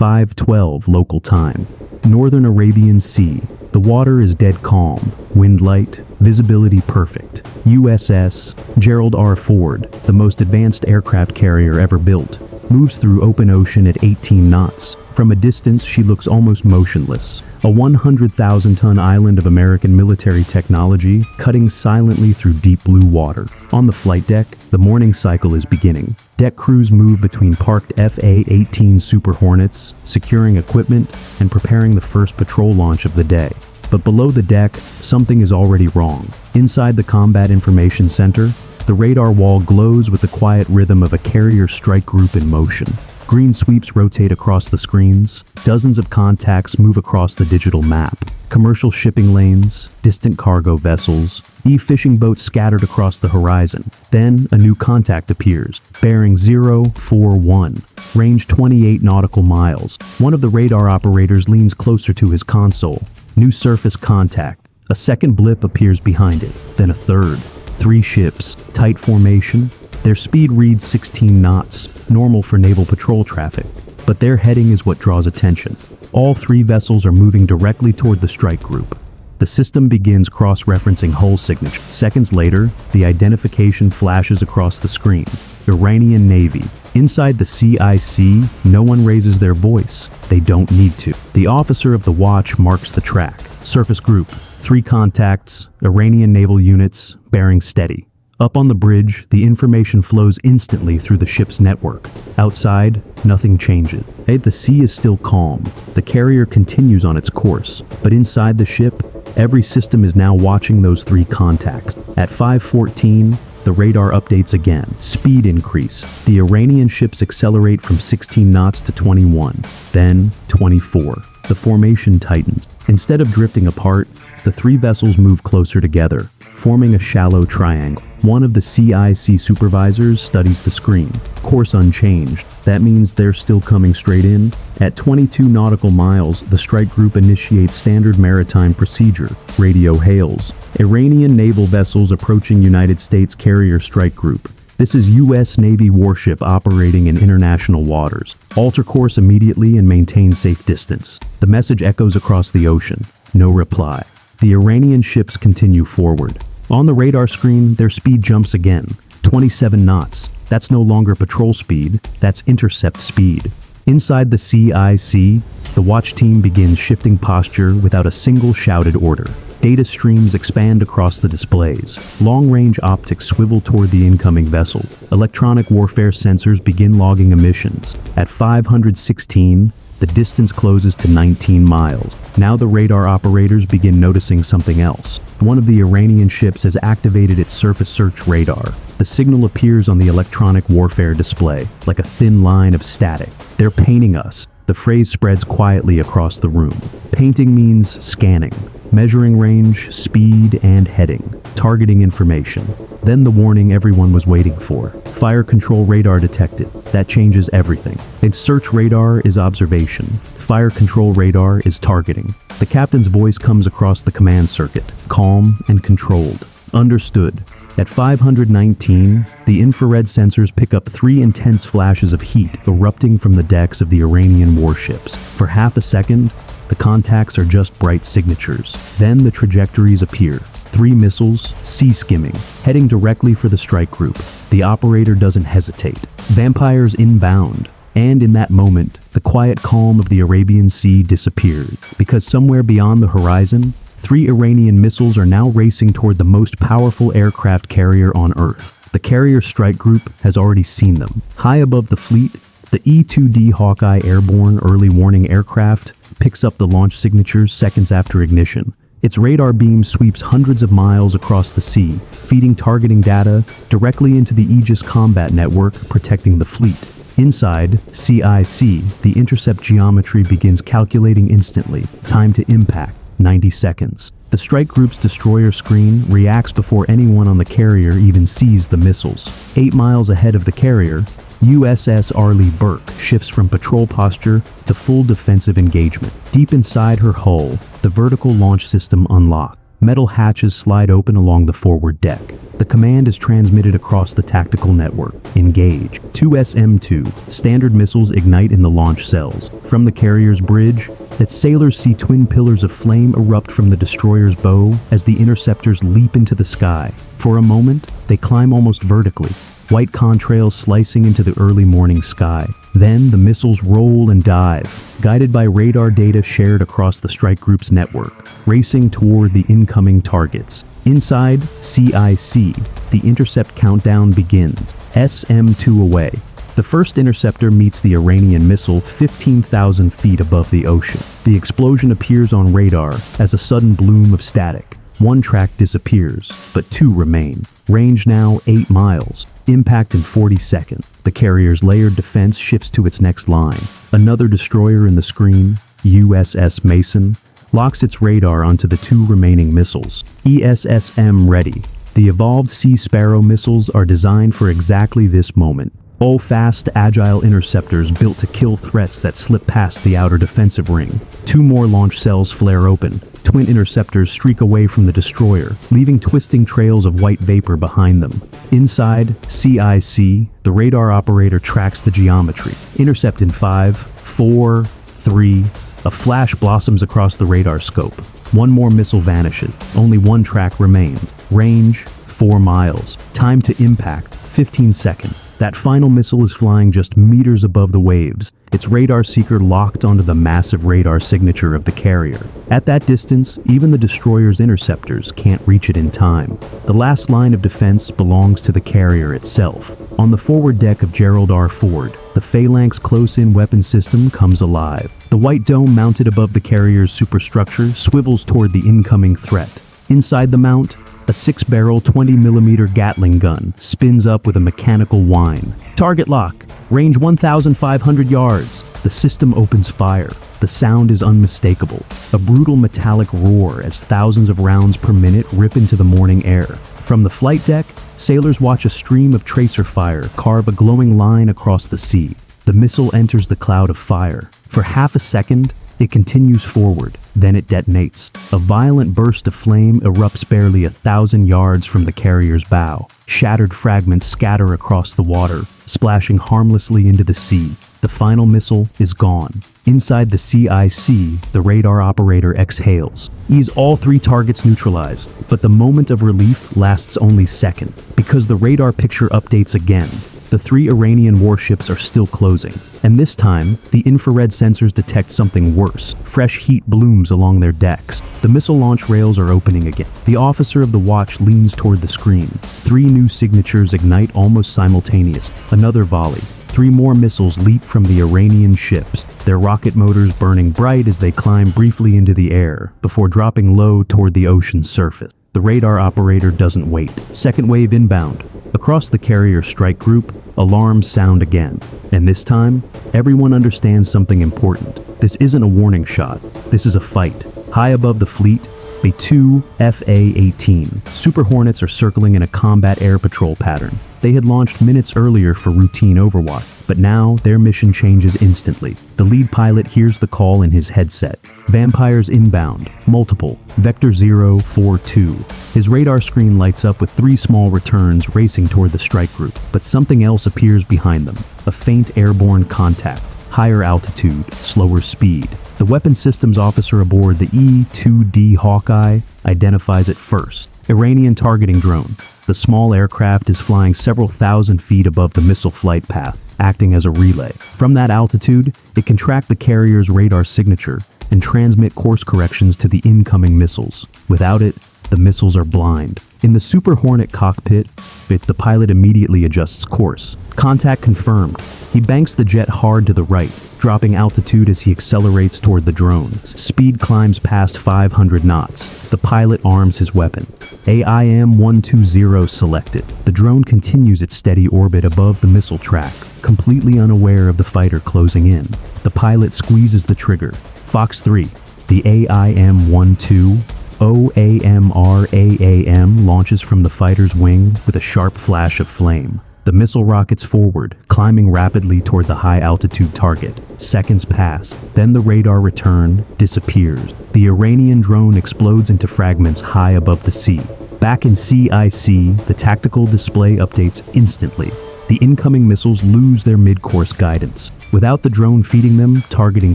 5:12 local time. Northern Arabian Sea. The water is dead calm, wind light, visibility perfect. USS Gerald R. Ford, the most advanced aircraft carrier ever built, moves through open ocean at 18 knots. From a distance, she looks almost motionless. A 100,000-ton island of American military technology cutting silently through deep blue water. On the flight deck, the morning cycle is beginning. Deck crews move between parked FA-18 Super Hornets, securing equipment and preparing the first patrol launch of the day. But below the deck, something is already wrong. Inside the Combat Information Center, the radar wall glows with the quiet rhythm of a carrier strike group in motion. Green sweeps rotate across the screens. Dozens of contacts move across the digital map. Commercial shipping lanes, distant cargo vessels, fishing boats scattered across the horizon. Then a new contact appears, bearing 041, range 28 nautical miles. One of the radar operators leans closer to his console. New surface contact. A second blip appears behind it, then a third. 3 ships, tight formation. Their speed reads 16 knots, normal for naval patrol traffic, but their heading is what draws attention. All 3 vessels are moving directly toward the strike group. The system begins cross-referencing hull signature. Seconds later, the identification flashes across the screen. Iranian Navy. Inside the CIC, no one raises their voice. They don't need to. The officer of the watch marks the track. Surface group. 3 contacts, Iranian naval units, bearing steady. Up on the bridge, the information flows instantly through the ship's network. Outside, nothing changes. The sea is still calm. The carrier continues on its course. But inside the ship, every system is now watching those 3 contacts. At 5:14, the radar updates again. Speed increase. The Iranian ships accelerate from 16 knots to 21, then 24. The formation tightens. Instead of drifting apart, the 3 vessels move closer together, forming a shallow triangle. One of the CIC supervisors studies the screen. Course unchanged. That means they're still coming straight in. At 22 nautical miles, the strike group initiates standard maritime procedure. Radio hails. Iranian naval vessels approaching United States carrier strike group. This is U.S. Navy warship operating in international waters. Alter course immediately and maintain safe distance. The message echoes across the ocean. No reply. The Iranian ships continue forward. On the radar screen, their speed jumps again. 27 knots. That's no longer patrol speed, that's intercept speed. Inside the CIC, the watch team begins shifting posture without a single shouted order. Data streams expand across the displays. Long-range optics swivel toward the incoming vessel. Electronic warfare sensors begin logging emissions. At 516, the distance closes to 19 miles. Now the radar operators begin noticing something else. One of the Iranian ships has activated its surface search radar. The signal appears on the electronic warfare display, like a thin line of static. They're painting us. The phrase spreads quietly across the room. Painting means scanning, measuring range, speed, and heading, targeting information. Then the warning everyone was waiting for. Fire control radar detected. That changes everything. And search radar is observation. Fire control radar is targeting. The captain's voice comes across the command circuit, calm and controlled. Understood. At 519, the infrared sensors pick up 3 intense flashes of heat erupting from the decks of the Iranian warships. For half a second, the contacts are just bright signatures. Then the trajectories appear. 3 missiles, sea skimming, heading directly for the strike group. The operator doesn't hesitate. Vampires inbound. And in that moment, the quiet calm of the Arabian Sea disappears, because somewhere beyond the horizon, 3 Iranian missiles are now racing toward the most powerful aircraft carrier on Earth. The carrier strike group has already seen them. High above the fleet, the E-2D Hawkeye airborne early warning aircraft picks up the launch signatures seconds after ignition. Its radar beam sweeps hundreds of miles across the sea, feeding targeting data directly into the Aegis combat network protecting the fleet. Inside CIC, the intercept geometry begins calculating instantly. Time to impact, 90 seconds. The strike group's destroyer screen reacts before anyone on the carrier even sees the missiles. 8 miles ahead of the carrier, USS Arleigh Burke shifts from patrol posture to full defensive engagement. Deep inside her hull, the vertical launch system unlocks. Metal hatches slide open along the forward deck. The command is transmitted across the tactical network. Engage. 2SM-2. Standard missiles ignite in the launch cells. From the carrier's bridge, that sailors see twin pillars of flame erupt from the destroyer's bow as the interceptors leap into the sky. For a moment, they climb almost vertically, white contrails slicing into the early morning sky. Then the missiles roll and dive, guided by radar data shared across the strike group's network, racing toward the incoming targets. Inside CIC, the intercept countdown begins. SM-2 away. The first interceptor meets the Iranian missile 15,000 feet above the ocean. The explosion appears on radar as a sudden bloom of static. One track disappears, but two remain. Range now 8 miles. Impact in 40 seconds. The carrier's layered defense shifts to its next line. Another destroyer in the screen, USS Mason, locks its radar onto the two remaining missiles. ESSM ready. The Evolved Sea Sparrow missiles are designed for exactly this moment. All fast, agile interceptors built to kill threats that slip past the outer defensive ring. Two more launch cells flare open. Twin interceptors streak away from the destroyer, leaving twisting trails of white vapor behind them. Inside CIC, the radar operator tracks the geometry. Intercept in 5, 4, 3. A flash blossoms across the radar scope. One more missile vanishes. Only one track remains. Range 4 miles. Time to impact 15 seconds. That final missile is flying just meters above the waves, its radar seeker locked onto the massive radar signature of the carrier. At that distance, even the destroyer's interceptors can't reach it in time. The last line of defense belongs to the carrier itself. On the forward deck of Gerald R. Ford, the Phalanx close-in weapon system comes alive. The white dome mounted above the carrier's superstructure swivels toward the incoming threat. Inside the mount, a 6-barrel 20mm Gatling gun spins up with a mechanical whine. Target lock. Range 1,500 yards. The system opens fire. The sound is unmistakable. A brutal metallic roar as thousands of rounds per minute rip into the morning air. From the flight deck, sailors watch a stream of tracer fire carve a glowing line across the sea. The missile enters the cloud of fire. For half a second, it continues forward, then it detonates. A violent burst of flame erupts barely 1,000 yards from the carrier's bow. Shattered fragments scatter across the water, splashing harmlessly into the sea. The final missile is gone. Inside the CIC, the radar operator exhales. He's all 3 targets neutralized, but the moment of relief lasts only seconds, because the radar picture updates again. The 3 Iranian warships are still closing, and this time, the infrared sensors detect something worse. Fresh heat blooms along their decks. The missile launch rails are opening again. The officer of the watch leans toward the screen. 3 new signatures ignite almost simultaneously. Another volley. 3 more missiles leap from the Iranian ships, their rocket motors burning bright as they climb briefly into the air, before dropping low toward the ocean's surface. The radar operator doesn't wait. Second wave inbound. Across the carrier strike group, alarms sound again. And this time, everyone understands something important. This isn't a warning shot. This is a fight. High above the fleet, B-2 FA-18. Super Hornets are circling in a combat air patrol pattern. They had launched minutes earlier for routine overwatch, but now their mission changes instantly. The lead pilot hears the call in his headset. Vampires inbound. Multiple. Vector 042. His radar screen lights up with 3 small returns racing toward the strike group, but something else appears behind them. A faint airborne contact. Higher altitude, slower speed. The weapons systems officer aboard the E-2D Hawkeye identifies it first. Iranian targeting drone. The small aircraft is flying several thousand feet above the missile flight path, acting as a relay. From that altitude, it can track the carrier's radar signature and transmit course corrections to the incoming missiles. Without it, the missiles are blind. In the Super Hornet cockpit, the pilot immediately adjusts course. Contact confirmed. He banks the jet hard to the right, dropping altitude as he accelerates toward the drone. Speed climbs past 500 knots. The pilot arms his weapon. AIM-120 selected. The drone continues its steady orbit above the missile track, completely unaware of the fighter closing in. The pilot squeezes the trigger. Fox 3. The AIM-12 OAMRAAM launches from the fighter's wing with a sharp flash of flame. The missile rockets forward, climbing rapidly toward the high-altitude target. Seconds pass, then the radar return disappears. The Iranian drone explodes into fragments high above the sea. Back in CIC, the tactical display updates instantly. The incoming missiles lose their mid-course guidance. Without the drone feeding them targeting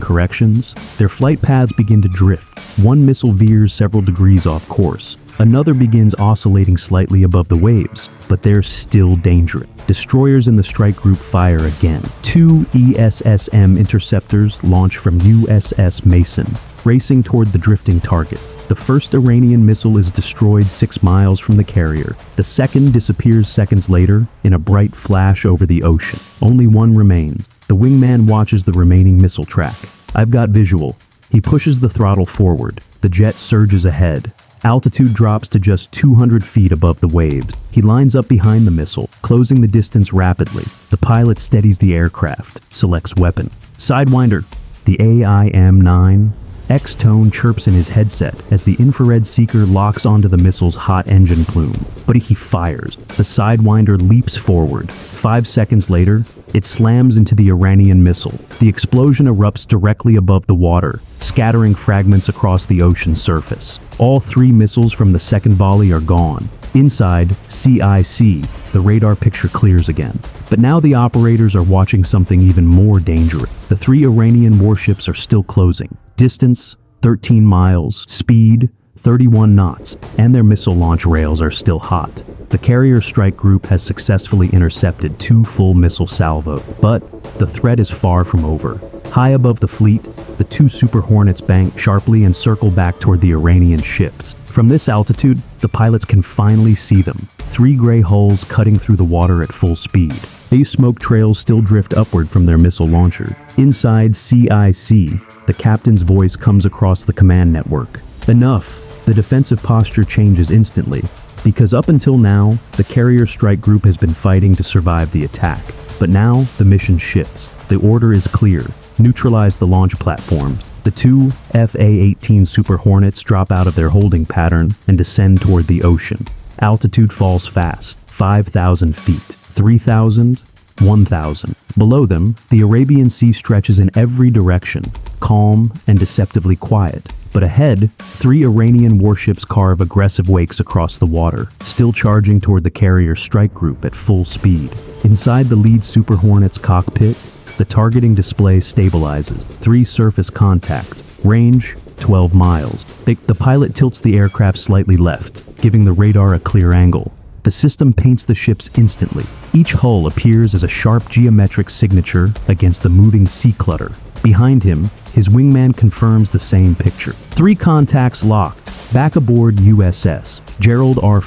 corrections, their flight paths begin to drift. One missile veers several degrees off course. Another begins oscillating slightly above the waves, but they're still dangerous. Destroyers in the strike group fire again. 2 ESSM interceptors launch from USS Mason, racing toward the drifting target. The first Iranian missile is destroyed 6 miles from the carrier. The second disappears seconds later in a bright flash over the ocean. Only one remains. The wingman watches the remaining missile track. "I've got visual." He pushes the throttle forward. The jet surges ahead. Altitude drops to just 200 feet above the waves. He lines up behind the missile, closing the distance rapidly. The pilot steadies the aircraft, selects weapon. "Sidewinder." The AIM-9 X-tone chirps in his headset as the infrared seeker locks onto the missile's hot engine plume. But he fires. The Sidewinder leaps forward. 5 seconds later, it slams into the Iranian missile. The explosion erupts directly above the water, scattering fragments across the ocean's surface. All 3 missiles from the second volley are gone. Inside CIC, the radar picture clears again. But now the operators are watching something even more dangerous. The 3 Iranian warships are still closing. Distance, 13 miles. Speed, 31 knots. And their missile launch rails are still hot. The carrier strike group has successfully intercepted 2 full missile salvos. But the threat is far from over. High above the fleet, the 2 Super Hornets bank sharply and circle back toward the Iranian ships. From this altitude, the pilots can finally see them. 3 gray hulls cutting through the water at full speed. These smoke trails still drift upward from their missile launcher. Inside CIC, the captain's voice comes across the command network. "Enough." The defensive posture changes instantly, because up until now, the carrier strike group has been fighting to survive the attack. But now, the mission shifts. The order is clear. Neutralize the launch platform. The 2 FA-18 Super Hornets drop out of their holding pattern and descend toward the ocean. Altitude falls fast, 5,000 feet, 3,000, 1,000. Below them, the Arabian Sea stretches in every direction, calm and deceptively quiet. But ahead, 3 Iranian warships carve aggressive wakes across the water, still charging toward the carrier strike group at full speed. Inside the lead Super Hornet's cockpit, the targeting display stabilizes. 3 surface contacts. Range, 12 miles. The pilot tilts the aircraft slightly left, giving the radar a clear angle. The system paints the ships instantly. Each hull appears as a sharp geometric signature against the moving sea clutter. Behind him, his wingman confirms the same picture. 3 contacts locked. Back aboard USS Gerald R.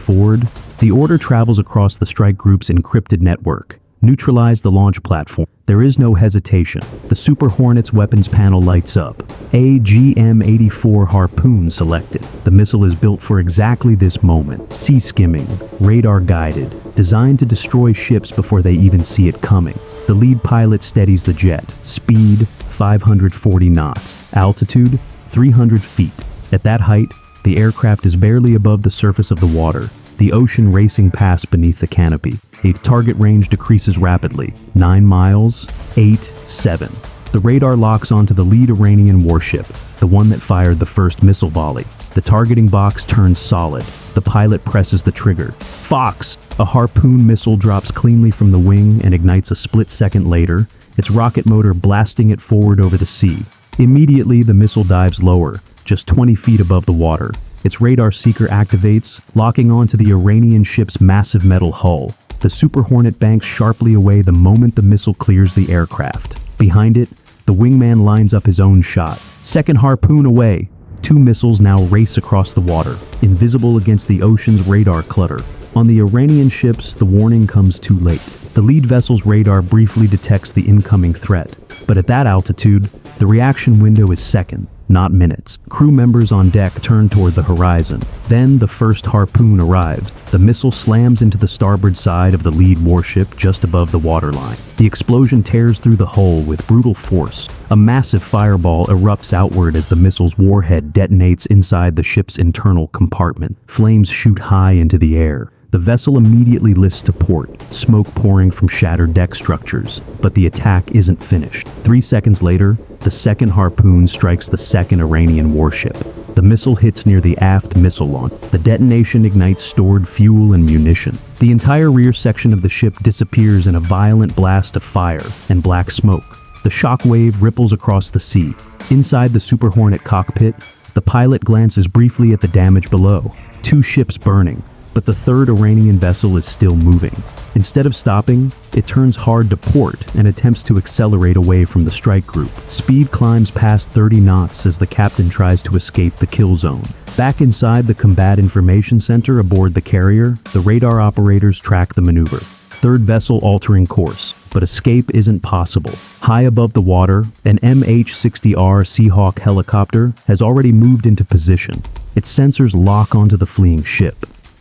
The order travels across the strike group's encrypted network. Neutralize the launch platform. There is no hesitation. The Super Hornet's weapons panel lights up. AGM-84 Harpoon selected. The missile is built for exactly this moment. Sea skimming, radar guided, designed to destroy ships before they even see it coming. The lead pilot steadies the jet. Speed, 540 knots. Altitude, 300 feet. At that height, the aircraft is barely above the surface of the water. The ocean racing past beneath the canopy. The target range decreases rapidly. 9 miles, 8, 7. The radar locks onto the lead Iranian warship, the one that fired the first missile volley. The targeting box turns solid. The pilot presses the trigger. Fox! A Harpoon missile drops cleanly from the wing and ignites a split second later, its rocket motor blasting it forward over the sea. Immediately, the missile dives lower, just 20 feet above the water. Its radar seeker activates, locking onto the Iranian ship's massive metal hull. The Super Hornet banks sharply away the moment the missile clears the aircraft. Behind it, the wingman lines up his own shot. Second Harpoon away. 2 missiles now race across the water, invisible against the ocean's radar clutter. On the Iranian ships, the warning comes too late. The lead vessel's radar briefly detects the incoming threat, but at that altitude, the reaction window is seconds, not minutes. Crew members on deck turn toward the horizon. Then the first Harpoon arrives. The missile slams into the starboard side of the lead warship just above the waterline. The explosion tears through the hull with brutal force. A massive fireball erupts outward as the missile's warhead detonates inside the ship's internal compartment. Flames shoot high into the air. The vessel immediately lists to port, smoke pouring from shattered deck structures. But the attack isn't finished. 3 seconds later, the second harpoon strikes the second Iranian warship. The missile hits near the aft missile launch. The detonation ignites stored fuel and munition. The entire rear section of the ship disappears in a violent blast of fire and black smoke. The shock wave ripples across the sea. Inside the Super Hornet cockpit, the pilot glances briefly at the damage below. 2 ships burning, but the third Iranian vessel is still moving. Instead of stopping, it turns hard to port and attempts to accelerate away from the strike group. Speed climbs past 30 knots as the captain tries to escape the kill zone. Back inside the Combat Information Center aboard the carrier, the radar operators track the maneuver. Third vessel altering course, but escape isn't possible. High above the water, an MH-60R Seahawk helicopter has already moved into position. Its sensors lock onto the fleeing ship.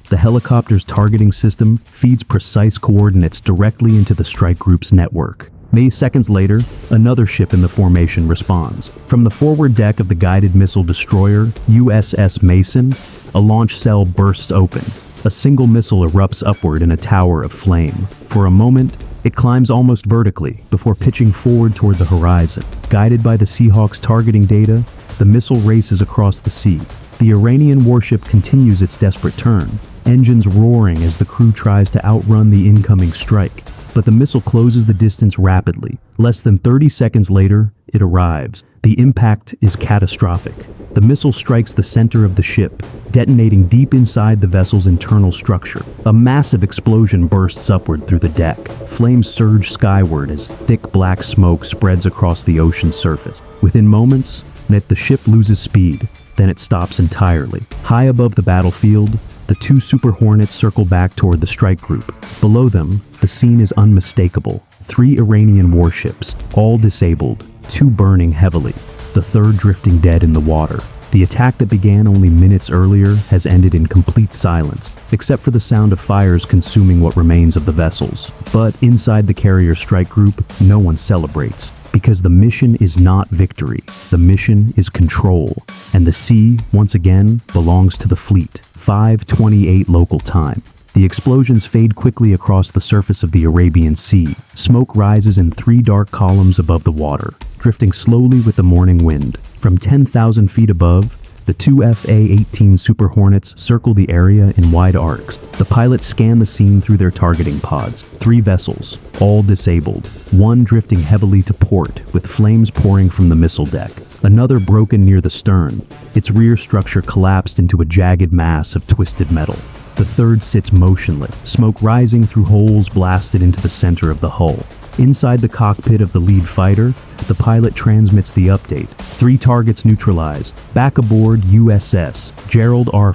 The helicopter's targeting system feeds precise coordinates directly into the strike group's network. Seconds later, another ship in the formation responds. From the forward deck of the guided missile destroyer, USS Mason, a launch cell bursts open. A single missile erupts upward in a tower of flame. For a moment, it climbs almost vertically before pitching forward toward the horizon. Guided by the Seahawk's targeting data, the missile races across the sea. The Iranian warship continues its desperate turn, engines roaring as the crew tries to outrun the incoming strike. But the missile closes the distance rapidly. Less than 30 seconds later, it arrives. The impact is catastrophic. The missile strikes the center of the ship, detonating deep inside the vessel's internal structure. A massive explosion bursts upward through the deck. Flames surge skyward as thick black smoke spreads across the ocean's surface. Within moments, the ship loses speed. Then it stops entirely. High above the battlefield, the 2 Super Hornets circle back toward the strike group. Below them, the scene is unmistakable. 3 Iranian warships, all disabled, 2 burning heavily, the third drifting dead in the water. The attack that began only minutes earlier has ended in complete silence, except for the sound of fires consuming what remains of the vessels. But inside the carrier strike group, no one celebrates. Because the mission is not victory, the mission is control. And the sea, once again, belongs to the fleet. 5:28 local time. The explosions fade quickly across the surface of the Arabian Sea. Smoke rises in 3 dark columns above the water, drifting slowly with the morning wind. From 10,000 feet above, the 2 FA-18 Super Hornets circle the area in wide arcs. The pilots scan the scene through their targeting pods. 3 vessels, all disabled. 1 drifting heavily to port, with flames pouring from the missile deck. Another broken near the stern. Its rear structure collapsed into a jagged mass of twisted metal. The third sits motionless, smoke rising through holes blasted into the center of the hull. Inside the cockpit of the lead fighter, the pilot transmits the update. 3 targets neutralized. Back aboard USS Gerald R.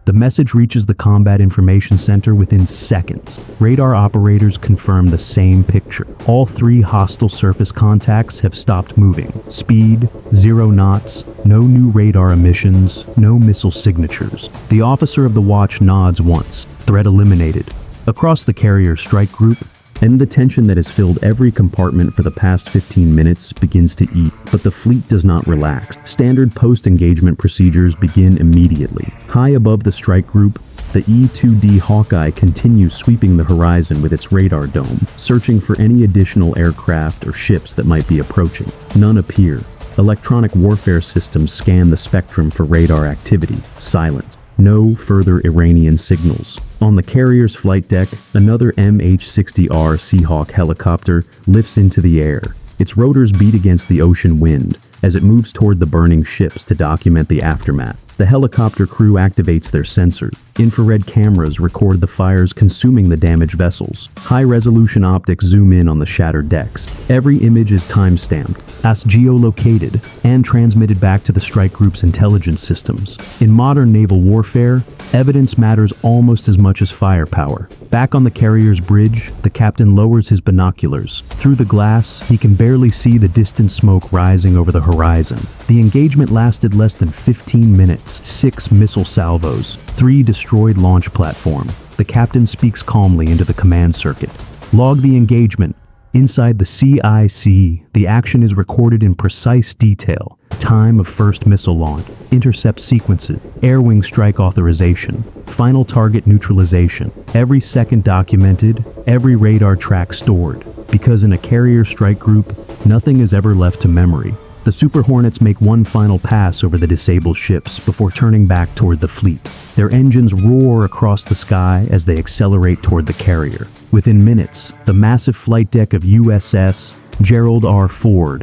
The message reaches the Combat Information Center within seconds. Radar operators confirm the same picture. All 3 hostile surface contacts have stopped moving. Speed, 0 knots, no new radar emissions, no missile signatures. The officer of the watch nods once. Threat eliminated. Across the carrier strike group, and the tension that has filled every compartment for the past 15 minutes begins to eat, but the fleet does not relax. Standard post-engagement procedures begin immediately. High above the strike group, the E-2D Hawkeye continues sweeping the horizon with its radar dome, searching for any additional aircraft or ships that might be approaching. None appear. Electronic warfare systems scan the spectrum for radar activity. Silence. No further Iranian signals. On the carrier's flight deck, another MH-60R Seahawk helicopter lifts into the air. Its rotors beat against the ocean wind as it moves toward the burning ships to document the aftermath. The helicopter crew activates their sensors. Infrared cameras record the fires consuming the damaged vessels. High-resolution optics zoom in on the shattered decks. Every image is time-stamped, as geolocated, and transmitted back to the strike group's intelligence systems. In modern naval warfare, evidence matters almost as much as firepower. Back on the carrier's bridge, the captain lowers his binoculars. Through the glass, he can barely see the distant smoke rising over the horizon. The engagement lasted less than 15 minutes. 6 missile salvos, 3 destroyed launch platform. The captain speaks calmly into the command circuit. Log the engagement. Inside the CIC, the action is recorded in precise detail. Time of first missile launch, intercept sequences, air wing strike authorization, final target neutralization, every second documented, every radar track stored. Because in a carrier strike group, nothing is ever left to memory. The Super Hornets make one final pass over the disabled ships before turning back toward the fleet. Their engines roar across the sky as they accelerate toward the carrier. Within minutes, the massive flight deck of USS Gerald R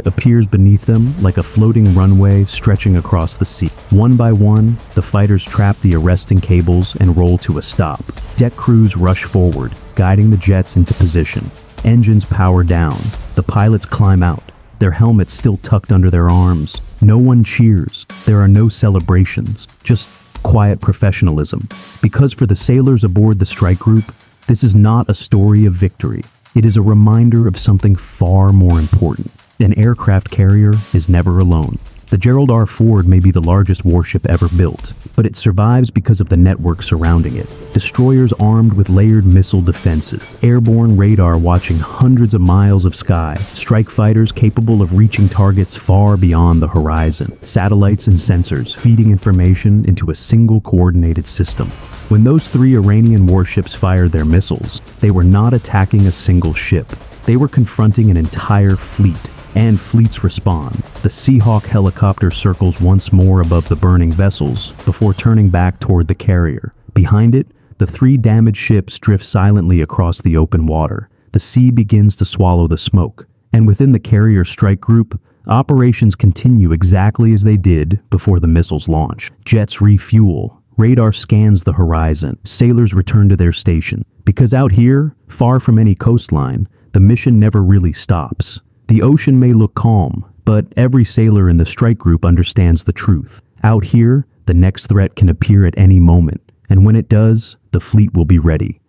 appears beneath them like a floating runway stretching across the sea. One by one, the fighters trap the arresting cables and roll to a stop. Deck crews rush forward, guiding the jets into position. Engines power down. The pilots climb out, their helmets still tucked under their arms. No one cheers. There are no celebrations, just quiet professionalism. Because for the sailors aboard the strike group, this is not a story of victory. It is a reminder of something far more important. An aircraft carrier is never alone. The Gerald R. Ford may be the largest warship ever built, but it survives because of the network surrounding it. Destroyers armed with layered missile defenses, airborne radar watching hundreds of miles of sky, strike fighters capable of reaching targets far beyond the horizon, satellites and sensors feeding information into a single coordinated system. When those 3 Iranian warships fired their missiles, they were not attacking a single ship. They were confronting an entire fleet. And fleets respond. The Seahawk helicopter circles once more above the burning vessels before turning back toward the carrier. Behind it, the 3 damaged ships drift silently across the open water. The sea begins to swallow the smoke. And within the carrier strike group, operations continue exactly as they did before the missiles launch. Jets refuel. Radar scans the horizon. Sailors return to their station. Because out here, far from any coastline, the mission never really stops. The ocean may look calm, but every sailor in the strike group understands the truth. Out here, the next threat can appear at any moment, and when it does, the fleet will be ready.